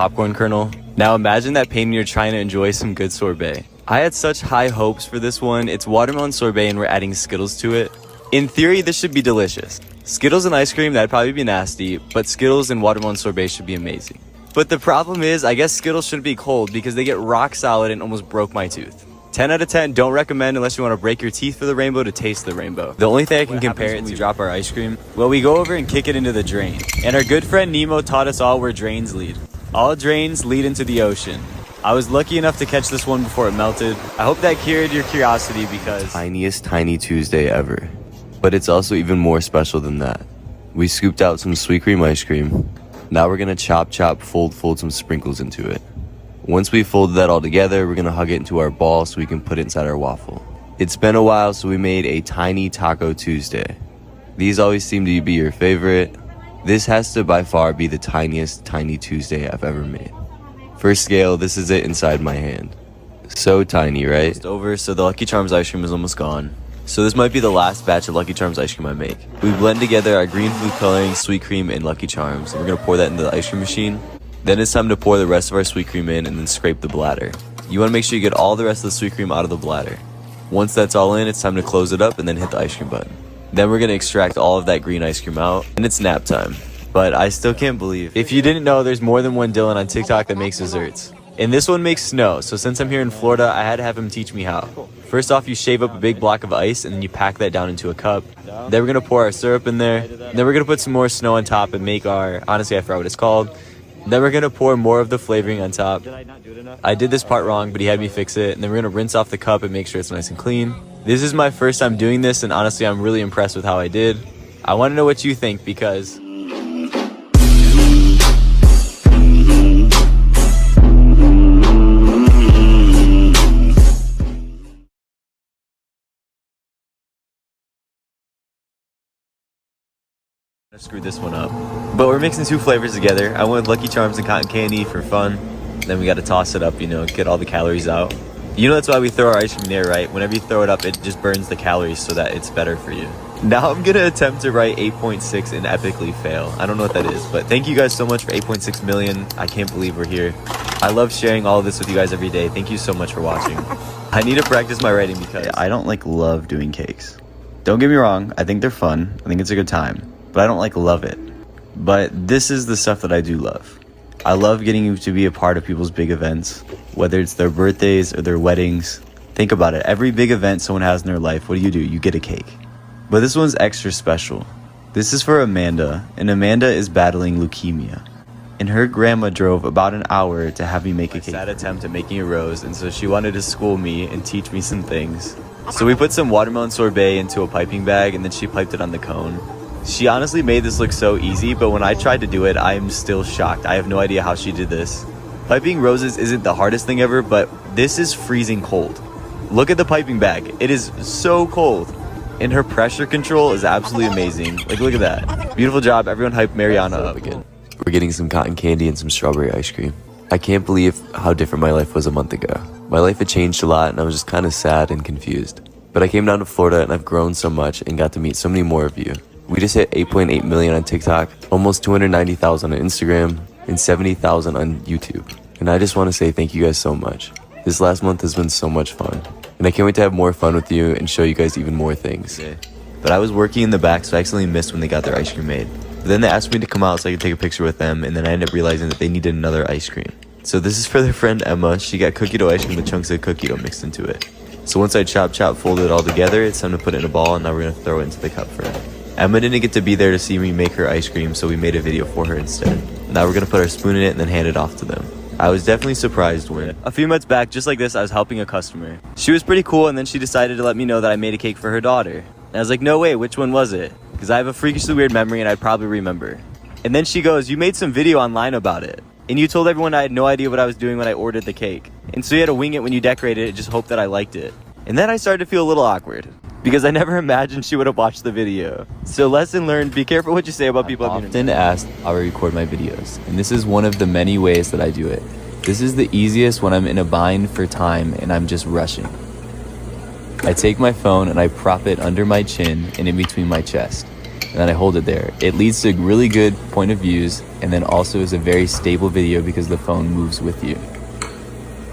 popcorn kernel. Now imagine that pain when you're trying to enjoy some good sorbet. I had such high hopes for this one. It's watermelon sorbet and we're adding Skittles to it. In theory, this should be delicious. Skittles and ice cream, that'd probably be nasty, but Skittles and watermelon sorbet should be amazing. But the problem is, I guess Skittles shouldn't be cold because they get rock solid and almost broke my tooth. 10 out of 10, don't recommend unless you want to break your teeth for the rainbow to taste the rainbow. The only thing I can compare it to, we drop our ice cream, well, we go over and kick it into the drain. And our good friend Nemo taught us all where drains lead. All drains lead into the ocean. I was lucky enough to catch this one before it melted. I hope that cured your curiosity because... Tiniest Tiny Tuesday ever. But it's also even more special than that. We scooped out some sweet cream ice cream. Now we're gonna chop, fold some sprinkles into it. Once we folded that all together, we're gonna hug it into our ball so we can put it inside our waffle. It's been a while, so we made a Tiny Taco Tuesday. These always seem to be your favorite. This has to by far be the tiniest Tiny Tuesday I've ever made. For scale, this is it inside my hand. So tiny, right? It's over, so the Lucky Charms ice cream is almost gone. So this might be the last batch of Lucky Charms ice cream I make. We blend together our green food coloring, sweet cream, and Lucky Charms. And we're gonna pour that into the ice cream machine. Then it's time to pour the rest of our sweet cream in and then scrape the bladder. You wanna make sure you get all the rest of the sweet cream out of the bladder. Once that's all in, it's time to close it up and then hit the ice cream button. Then we're gonna extract all of that green ice cream out, and it's nap time. But I still can't believe. If you didn't know, there's more than one Dylan on TikTok that makes desserts. And this one makes snow, so since I'm here in Florida, I had to have him teach me how. First off, you shave up a big block of ice and then you pack that down into a cup. Then we're gonna pour our syrup in there. Then we're gonna put some more snow on top and make our, honestly I forgot what it's called. Then we're gonna pour more of the flavoring on top. I did this part wrong, but he had me fix it. And then we're gonna rinse off the cup and make sure it's nice and clean. This is my first time doing this, and honestly I'm really impressed with how I did. I wanna know what you think because... I screwed this one up. But we're mixing two flavors together. I went with Lucky Charms and cotton candy for fun. Then we got to toss it up, you know, get all the calories out. You know that's why we throw our ice cream there, right? Whenever you throw it up, it just burns the calories so that it's better for you. Now I'm gonna attempt to write 8.6 and epically fail. I don't know what that is, but thank you guys so much for 8.6 million. I can't believe we're here. I love sharing all of this with you guys every day. Thank you so much for watching. I need to practice my writing because I don't love doing cakes. Don't get me wrong, I think they're fun. I think it's a good time. But I don't love it. But this is the stuff that I do love. I love getting to be a part of people's big events, whether it's their birthdays or their weddings. Think about it, every big event someone has in their life, what do? You get a cake. But this one's extra special. This is for Amanda, and Amanda is battling leukemia. And her grandma drove about an hour to have me make a cake. Sad attempt at making a rose, and so she wanted to school me and teach me some things. So we put some watermelon sorbet into a piping bag, and then she piped it on the cone. She honestly made this look so easy, but when I tried to do it, I am still shocked. I have no idea how she did this. Piping roses isn't the hardest thing ever, but this is freezing cold. Look at the piping bag. It is so cold. And her pressure control is absolutely amazing. Look at that. Beautiful job. Everyone hype Mariana up again. We're getting some cotton candy and some strawberry ice cream. I can't believe how different my life was a month ago. My life had changed a lot and I was just kind of sad and confused. But I came down to Florida and I've grown so much and got to meet so many more of you. We just hit 8.8 million on TikTok, almost 290,000 on Instagram, and 70,000 on YouTube. And I just want to say thank you guys so much. This last month has been so much fun. And I can't wait to have more fun with you and show you guys even more things. But I was working in the back, so I accidentally missed when they got their ice cream made. But then they asked me to come out so I could take a picture with them, and then I ended up realizing that they needed another ice cream. So this is for their friend Emma. She got cookie dough ice cream with chunks of cookie dough mixed into it. So once I chop, fold it all together, it's time to put it in a ball, and now we're going to throw it into the cup for her. Emma didn't get to be there to see me make her ice cream, so we made a video for her instead. Now we're going to put our spoon in it and then hand it off to them. I was definitely surprised when a few months back, just like this, I was helping a customer. She was pretty cool, and then she decided to let me know that I made a cake for her daughter. And I was like, no way, which one was it? Because I have a freakishly weird memory and I'd probably remember. And then she goes, you made some video online about it. And you told everyone I had no idea what I was doing when I ordered the cake. And so you had to wing it when you decorated it, just hope that I liked it. And then I started to feel a little awkward, because I never imagined she would have watched the video. So lesson learned, be careful what you say about people. I'm often asked how I record my videos, and this is one of the many ways that I do it. This is the easiest when I'm in a bind for time and I'm just rushing. I take my phone and I prop it under my chin and in between my chest. and then I hold it there. It leads to really good point of views, and then also is a very stable video because the phone moves with you.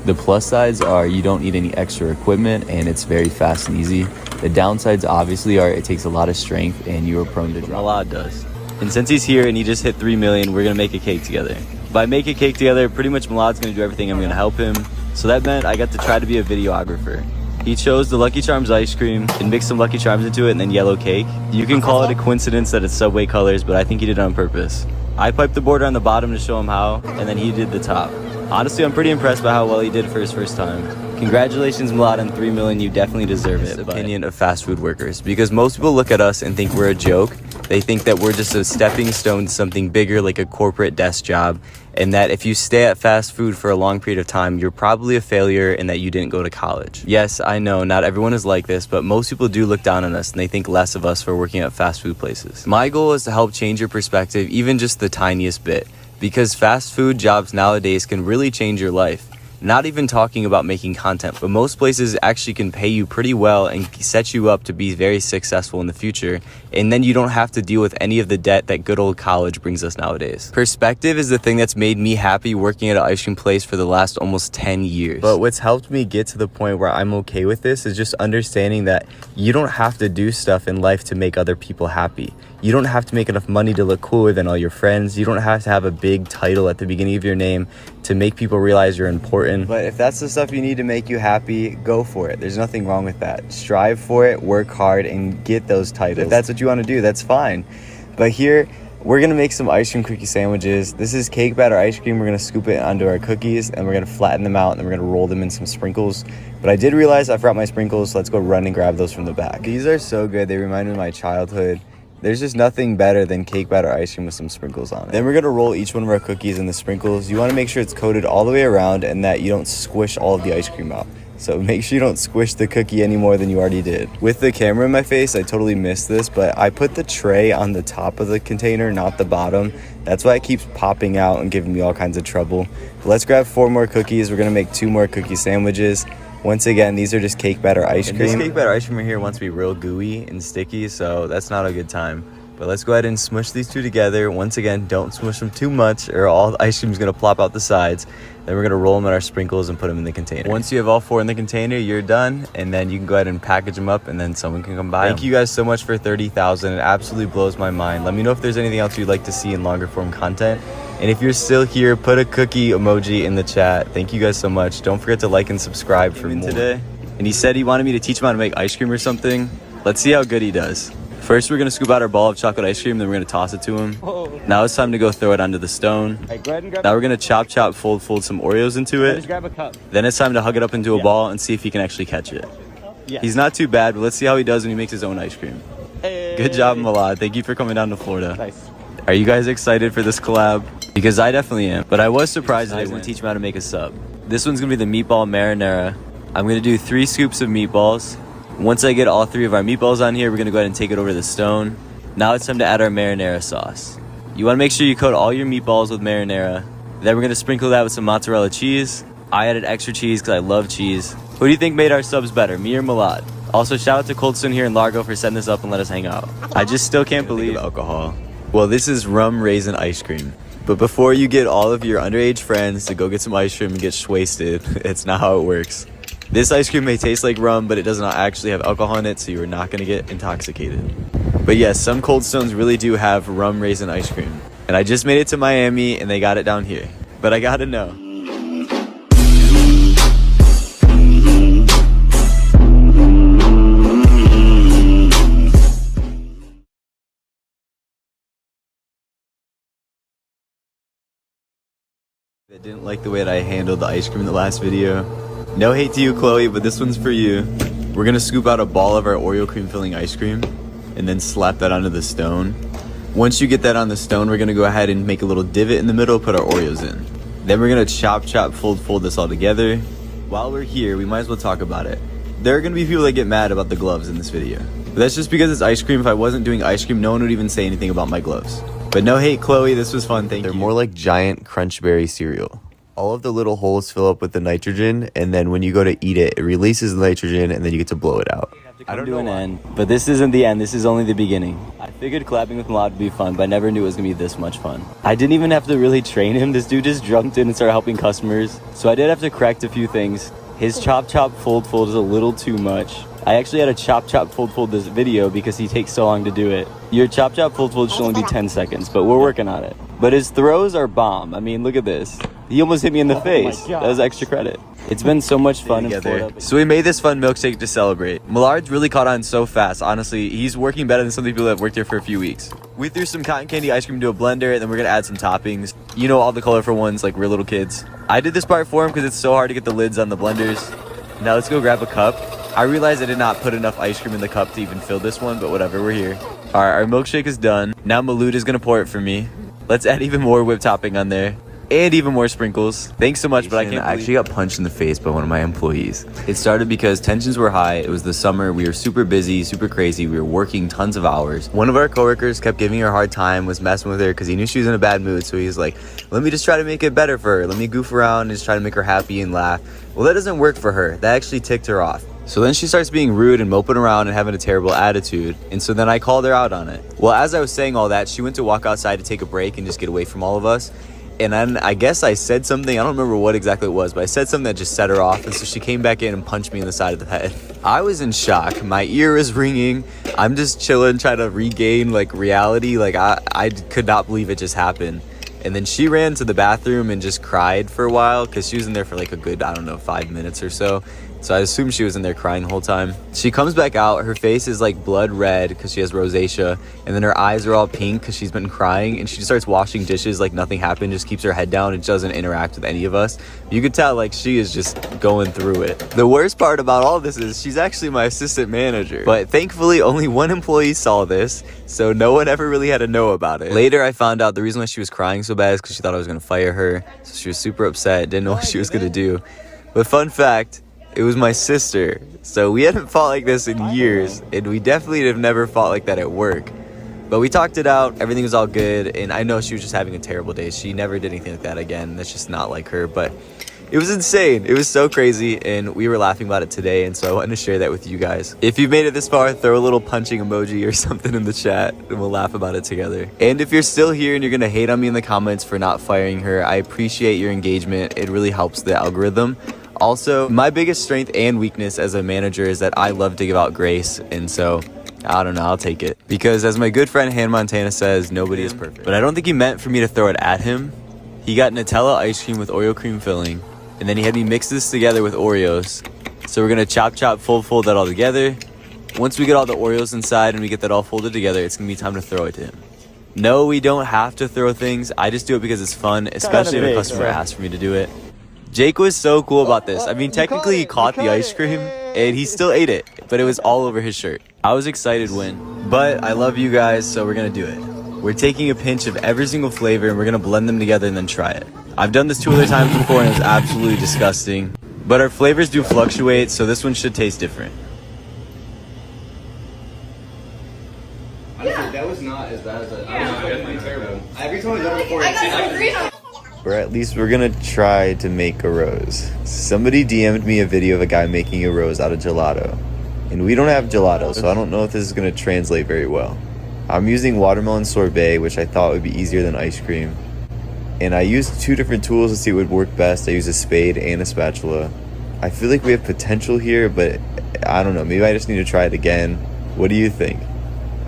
The plus sides are you don't need any extra equipment and it's very fast and easy. The downsides obviously are it takes a lot of strength and you are prone to drop. Milad does. And since he's here and he just hit 3 million, we're gonna make a cake together. By make a cake together, pretty much Milad's gonna do everything. I'm gonna help him. So that meant I got to try to be a videographer. He chose the Lucky Charms ice cream and mixed some Lucky Charms into it and then yellow cake. You can call it a coincidence that it's Subway colors, but I think he did it on purpose. I piped the border on the bottom to show him how, and then he did the top. Honestly, I'm pretty impressed by how well he did for his first time. Congratulations, Milad, on 3 million. You definitely deserve it. Opinion of fast food workers, because most people look at us and think we're a joke. They think that we're just a stepping stone to something bigger, like a corporate desk job, and that if you stay at fast food for a long period of time, you're probably a failure and that you didn't go to college. Yes, I know not everyone is like this, but most people do look down on us and they think less of us for working at fast food places. My goal is to help change your perspective, even just the tiniest bit, because fast food jobs nowadays can really change your life. Not even talking about making content, but most places actually can pay you pretty well and set you up to be very successful in the future, and then you don't have to deal with any of the debt that good old college brings us nowadays. Perspective is the thing that's made me happy working at an ice cream place for the last almost 10 years. But what's helped me get to the point where I'm okay with this is just understanding that you don't have to do stuff in life to make other people happy. You don't have to make enough money to look cooler than all your friends. You don't have to have a big title at the beginning of your name to make people realize you're important. But if that's the stuff you need to make you happy, go for it. There's nothing wrong with that. Strive for it, work hard, and get those titles. If that's what you want to do, that's fine. But here, we're gonna make some ice cream cookie sandwiches. This is cake batter ice cream. We're gonna scoop it onto our cookies and we're gonna flatten them out and then we're gonna roll them in some sprinkles. But I did realize I forgot my sprinkles, so let's go run and grab those from the back. These are so good. They remind me of my childhood. There's just nothing better than cake batter ice cream with some sprinkles on it. Then we're gonna roll each one of our cookies in the sprinkles. You wanna make sure it's coated all the way around and that you don't squish all of the ice cream out. So make sure you don't squish the cookie any more than you already did. With the camera in my face, I totally missed this, but I put the tray on the top of the container, not the bottom. That's why it keeps popping out and giving me all kinds of trouble. But let's grab 4 more cookies. We're gonna make 2 more cookie sandwiches. Once again, these are just cake batter ice cream. This cake batter ice cream right here wants to be real gooey and sticky, so that's not a good time. But let's go ahead and smush these two together. Once again, don't smush them too much or all the ice cream is gonna plop out the sides. Then we're gonna roll them in our sprinkles and put them in the container. Once you have all 4 in the container, you're done. And then you can go ahead and package them up and then someone can come by. Thank you guys so much for 30,000. It absolutely blows my mind. Let me know if there's anything else you'd like to see in longer form content. And if you're still here, put a cookie emoji in the chat. Thank you guys so much. Don't forget to like and subscribe for more. Today. And he said he wanted me to teach him how to make ice cream or something. Let's see how good he does. First, we're gonna scoop out our ball of chocolate ice cream, then we're gonna toss it to him. Whoa. Now it's time to go throw it onto the stone. Right, go ahead and grab now we're gonna chop, fold some Oreos into it. Just grab a cup. Then it's time to hug it up into a ball and see if he can actually catch it. Yeah. He's not too bad, but let's see how he does when he makes his own ice cream. Hey. Good job, Milad. Thank you for coming down to Florida. Nice. Are you guys excited for this collab? Because I definitely am. But I was surprised that I was gonna teach him how to make a sub. This one's gonna be the meatball marinara. I'm gonna do 3 scoops of meatballs. Once I get all 3 of our meatballs on here, we're gonna go ahead and take it over to the stone. Now it's time to add our marinara sauce. You wanna make sure you coat all your meatballs with marinara. Then we're gonna sprinkle that with some mozzarella cheese. I added extra cheese because I love cheese. Who do you think made our subs better, me or Milad? Also, shout out to Cold Stone here in Largo for setting this up and let us hang out. I just still can't believe alcohol. Well, this is rum raisin ice cream. But before you get all of your underage friends to go get some ice cream and get wasted, it's not how it works. This ice cream may taste like rum, but it does not actually have alcohol in it, so you are not going to get intoxicated. But yes, some Cold Stones really do have rum raisin ice cream. And I just made it to Miami, and they got it down here. But I gotta know. I didn't like the way that I handled the ice cream in the last video. No hate to you, Chloe, but this one's for you. We're gonna scoop out a ball of our Oreo cream filling ice cream and then slap that onto the stone. Once you get that on the stone, we're gonna go ahead and make a little divot in the middle, put our Oreos in. Then we're gonna chop, fold this all together. While we're here, we might as well talk about it. There are gonna be people that get mad about the gloves in this video. But that's just because it's ice cream. If I wasn't doing ice cream, no one would even say anything about my gloves. But no hate, Chloe, this was fun, thank you. They're more like giant Crunchberry cereal. All of the little holes fill up with the nitrogen, and then when you go to eat it, it releases the nitrogen, and then you get to blow it out. to come to an end, but this isn't the end. This is only the beginning. I figured collabing with Milad would be fun, but I never knew it was gonna be this much fun. I didn't even have to really train him. This dude just jumped in and started helping customers. So I did have to correct a few things. His chop chop fold is a little too much. I actually had to chop chop fold this video because he takes so long to do it. Your chop chop fold should only be 10 seconds, but we're working on it. But his throws are bomb. I mean, look at this. He almost hit me in the face. That was extra credit. It's been so much fun together. So we made this fun milkshake to celebrate. Millard's really caught on so fast. Honestly, he's working better than some people that have worked here for a few weeks. We threw some cotton candy ice cream into a blender, and then we're gonna add some toppings. You know, all the colorful ones like we're little kids. I did this part for him because it's so hard to get the lids on the blenders. Now let's go grab a cup. I realized I did not put enough ice cream in the cup to even fill this one, but whatever, we're here. All right, our milkshake is done. Now Milud is gonna pour it for me. Let's add even more whipped topping on there. And even more sprinkles. Thanks so much, but I actually got punched in the face by one of my employees. It started because tensions were high. It was the summer. We were super busy, super crazy. We were working tons of hours. One of our coworkers kept giving her a hard time, was messing with her because he knew she was in a bad mood. So he was like, let me just try to make it better for her. Let me goof around and just try to make her happy and laugh. Well, that doesn't work for her. That actually ticked her off. So then she starts being rude and moping around and having a terrible attitude. And so then I called her out on it. Well, as I was saying all that, she went to walk outside to take a break and just get away from all of us. And then I guess I said something, I don't remember what exactly it was, but I said something that just set her off. And so she came back in and punched me in the side of the head. I was in shock. My ear was ringing. I'm just chilling, trying to regain like reality. Like I could not believe it just happened. And then she ran to the bathroom and just cried for a while because she was in there for like a good, I don't know, 5 minutes or so. So I assume she was in there crying the whole time. She comes back out. Her face is like blood red because she has rosacea. And then her eyes are all pink because she's been crying. And she just starts washing dishes like nothing happened. Just keeps her head down and doesn't interact with any of us. You could tell like she is just going through it. The worst part about all this is she's actually my assistant manager. But thankfully only one employee saw this. So no one ever really had to know about it. Later I found out the reason why she was crying so bad is because she thought I was going to fire her. So she was super upset. Didn't know what she was going to do. But fun fact, it was my sister. So we hadn't fought like this in years, and we definitely have never fought like that at work. But we talked it out, everything was all good, and I know she was just having a terrible day. She never did anything like that again. That's just not like her, but it was insane. It was so crazy, and we were laughing about it today, and so I wanted to share that with you guys. If you've made it this far, throw a little punching emoji or something in the chat, and we'll laugh about it together. And if you're still here and you're gonna hate on me in the comments for not firing her, I appreciate your engagement. It really helps the algorithm. Also, my biggest strength and weakness as a manager is that I love to give out grace, and so I don't know, I'll take it. Because as my good friend Han Montana says, nobody is perfect. But I don't think he meant for me to throw it at him. He got Nutella ice cream with Oreo cream filling, and then he had me mix this together with Oreos. So we're gonna chop, fold that all together. Once we get all the Oreos inside and we get that all folded together, it's gonna be time to throw it to him. No, we don't have to throw things. I just do it because it's fun, especially if a customer asks for me to do it. Jake was so cool about this. I mean, technically he caught the ice cream and he still ate it, but it was all over his shirt. I was excited when, but I love you guys, so we're gonna do it. We're taking a pinch of every single flavor and we're gonna blend them together and then try it. I've done this 2 other times before and it was absolutely disgusting, but our flavors do fluctuate, so this one should taste different. Honestly, that was not as bad as I was definitely terrible. Every time I've done it before, Or at least we're gonna try to make a rose. Somebody DM'd me a video of a guy making a rose out of gelato. And we don't have gelato, so I don't know if this is gonna translate very well. I'm using watermelon sorbet, which I thought would be easier than ice cream. And I used 2 different tools to see what would work best. I used a spade and a spatula. I feel like we have potential here, but I don't know, maybe I just need to try it again. What do you think?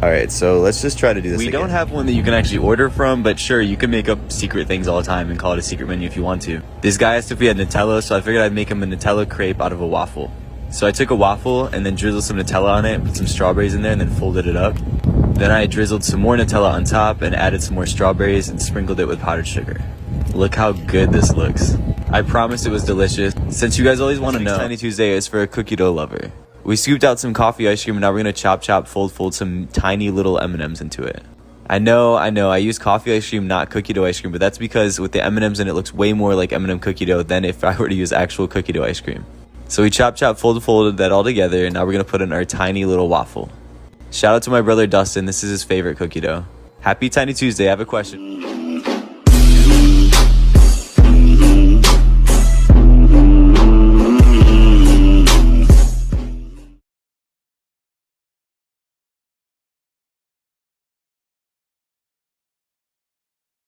Alright, so let's just try to do this again. We don't have one that you can actually order from, but sure, you can make up secret things all the time and call it a secret menu if you want to. This guy asked if we had Nutella, so I figured I'd make him a Nutella crepe out of a waffle. So I took a waffle and then drizzled some Nutella on it, put some strawberries in there, and then folded it up. Then I drizzled some more Nutella on top and added some more strawberries and sprinkled it with powdered sugar. Look how good this looks. I promise it was delicious. Since you guys always want to know, Tiny Tuesday is for a cookie dough lover. We scooped out some coffee ice cream and now we're gonna chop, fold some tiny little M&Ms into it. I know, I use coffee ice cream, not cookie dough ice cream, but that's because with the M&Ms in it looks way more like M&M cookie dough than if I were to use actual cookie dough ice cream. So we chop, folded that all together, and now we're gonna put in our tiny little waffle. Shout out to my brother Dustin, this is his favorite cookie dough. Happy Tiny Tuesday, I have a question.